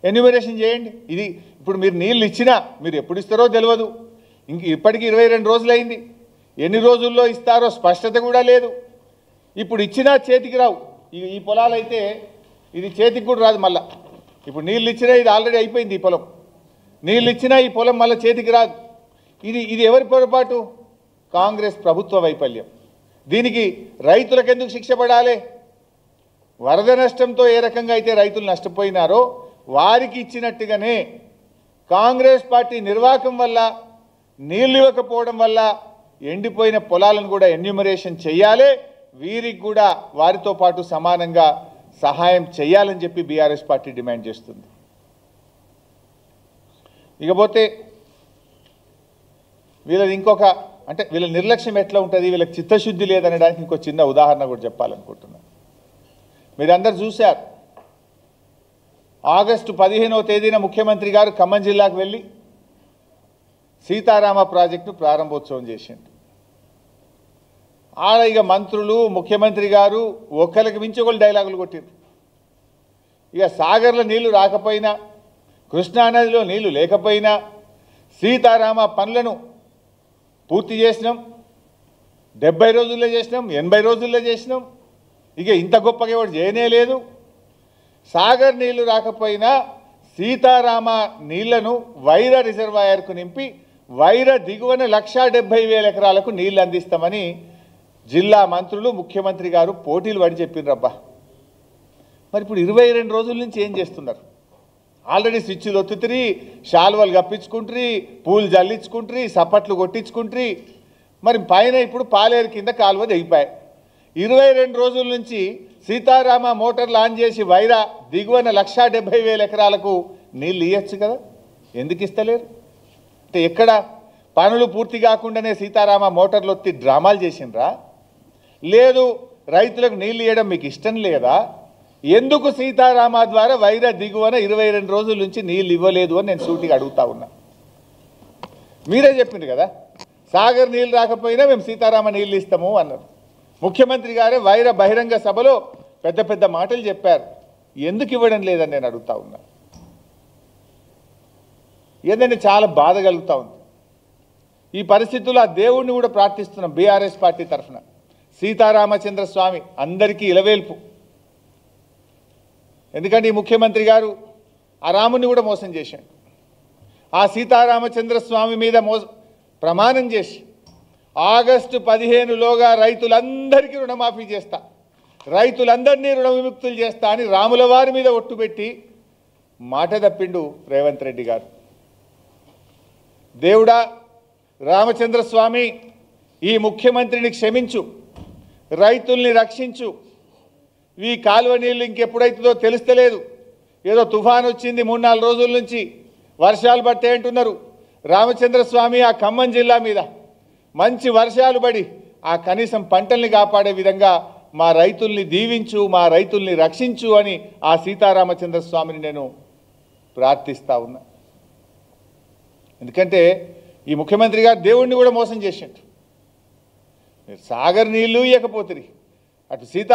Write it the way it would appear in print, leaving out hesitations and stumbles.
Enumeration చేయండి. ఇది ఇప్పుడు మీరు నీళ్ళు ఇచ్చినా మీరు ఎప్పుడు ఇస్తారో తెలియదు. ఇప్పటికి 22 రోజులైంది. ఎన్ని రోజుల్లో ఇస్తారో స్పష్టత కూడా లేదు. ఇప్పుడు ఇచ్చినా చేతికి రావు. ఈ పొలాలైతే ఇది చేతికి కూడా రాదు. మళ్ళా ఇప్పుడు నీళ్ళు ఇచ్చినా ఇది ఆల్రెడీ అయిపోయింది. ఈ పొలం నీళ్ళు ఇచ్చినా ఈ పొలం మళ్ళీ చేతికి రాదు. ఇది ఎవరి పొరపాటు? కాంగ్రెస్ ప్రభుత్వ వైఫల్యం. దీనికి రైతులకు ఎందుకు శిక్ష పడాలి? వరద నష్టంతో ఏ రకంగా అయితే రైతులు నష్టపోయినారో వారికి ఇచ్చినట్టుగానే కాంగ్రెస్ పార్టీ నిర్వాహకం వల్ల నీళ్ళు ఇవ్వకపోవడం వల్ల ఎండిపోయిన పొలాలను కూడా ఎన్యూమరేషన్ చేయాలి. వీరికి కూడా వారితో పాటు సమానంగా సహాయం చేయాలని చెప్పి బీఆర్ఎస్ పార్టీ డిమాండ్ చేస్తుంది. ఇకపోతే వీళ్ళది ఇంకొక అంటే వీళ్ళ నిర్లక్ష్యం ఎట్లా ఉంటుంది, వీళ్ళకి చిత్తశుద్ధి లేదనడానికి ఇంకో చిన్న ఉదాహరణ కూడా చెప్పాలనుకుంటున్నాను. మీరందరూ చూశారు, ఆగస్టు 15వ తేదీన ముఖ్యమంత్రి గారు ఖమ్మం జిల్లాకు వెళ్ళి సీతారామ ప్రాజెక్టును ప్రారంభోత్సవం చేసిండు. ఆడ ఇక మంత్రులు ముఖ్యమంత్రి గారు ఒకరికి మించి ఒకరు డైలాగులు కొట్టిండ్రు. ఇక సాగర్లో నీళ్లు రాకపోయినా, కృష్ణానదిలో నీళ్లు లేకపోయినా సీతారామ పనులను పూర్తి చేసినాం. 70 రోజుల్లో చేసినాం, 80 రోజుల్లో చేసినాం. ఇక ఇంత గొప్పగా ఎవరు చేయనే లేదు. సాగర్ నీళ్లు రాకపోయినా సీతారామ నీళ్లను వైరా రిజర్వాయర్కు నింపి వైరా దిగువన 1,70,000 ఎకరాలకు నీళ్లు అందిస్తామని జిల్లా మంత్రులు ముఖ్యమంత్రి గారు పోటీలు పడి చెప్పిండ్రబ్బా. మరి ఇప్పుడు 22 రోజుల నుంచి ఏం చేస్తున్నారు? ఆల్రెడీ స్విచ్లు ఒత్తుతిరి, శాల్వాలు కప్పించుకుంటారు, పూలు జల్లించుకుంటారు, సప్పట్లు కొట్టించుకుంటారు. మరి పైన ఇప్పుడు పాలేరు కింద కాలువ దిగిపోయాయి. 22 రోజుల నుంచి సీతారామ మోటార్లు ఆన్ చేసి వైరా దిగువన 1,70,000 ఎకరాలకు నీళ్ళు ఇవ్వచ్చు కదా, ఎందుకు ఇస్తలేరు? అంటే ఎక్కడ పనులు పూర్తి కాకుండానే సీతారామ మోటార్లు ఒత్తి డ్రామాలు చేసిండ్రా? లేదు రైతులకు నీళ్ళు ఇవ్వడం మీకు ఇష్టం లేదా? ఎందుకు సీతారామ ద్వారా వైరా దిగువన 22 రోజుల నుంచి నీళ్ళు ఇవ్వలేదు అని నేను సూటిగా అడుగుతా ఉన్నా. మీరే చెప్పింది కదా, సాగర్ నీళ్ళు రాకపోయినా మేము సీతారామ నీళ్ళు ఇస్తాము అన్నారు. ముఖ్యమంత్రి గారే వైరా బహిరంగ సభలో పెద్ద పెద్ద మాటలు చెప్పారు. ఎందుకు ఇవ్వడం లేదని నేను అడుగుతా ఉన్నా. ఏదంటే చాలా బాధ కలుగుతూ ఉంది. ఈ పరిస్థితుల్లో ఆ దేవుణ్ణి కూడా ప్రార్థిస్తున్నాం బీఆర్ఎస్ పార్టీ తరఫున. సీతారామచంద్ర స్వామి అందరికీ ఇలవేల్పు. ఎందుకంటే ఈ ముఖ్యమంత్రి గారు ఆ రాముని కూడా మోసం చేశాడు. ఆ సీతారామచంద్ర స్వామి మీద ప్రమాణం చేసి ఆగస్టు 15లోగా రైతులందరికీ రుణమాఫీ చేస్తా, రైతులందరినీ రుణ విముక్తులు చేస్తా అని రాముల వారి మీద ఒట్టుపెట్టి మాట తప్పిండు రేవంత్ రెడ్డి గారు. దేవుడా రామచంద్ర స్వామి, ఈ ముఖ్యమంత్రిని క్షమించు, రైతుల్ని రక్షించు. ఈ కాలువ నీళ్ళు ఇంకెప్పుడైతుందో తెలుస్తలేదు. ఏదో తుఫాన్ వచ్చింది 3-4 రోజుల నుంచి, వర్షాలు పడతాయి అంటున్నారు. రామచంద్ర స్వామి ఆ ఖమ్మం జిల్లా మీద మంచి వర్షాలు పడి ఆ కనీసం పంటల్ని కాపాడే విధంగా మా రైతుల్ని దీవించు, మా రైతుల్ని రక్షించు అని ఆ సీతారామచంద్ర స్వామిని నేను ప్రార్థిస్తా ఉన్నా. ఎందుకంటే ఈ ముఖ్యమంత్రి గారు దేవుణ్ణి కూడా మోసం చేసిండు. మీరు సాగర్ నీళ్ళు ఇవ్వకపోతుంది, అటు సీతా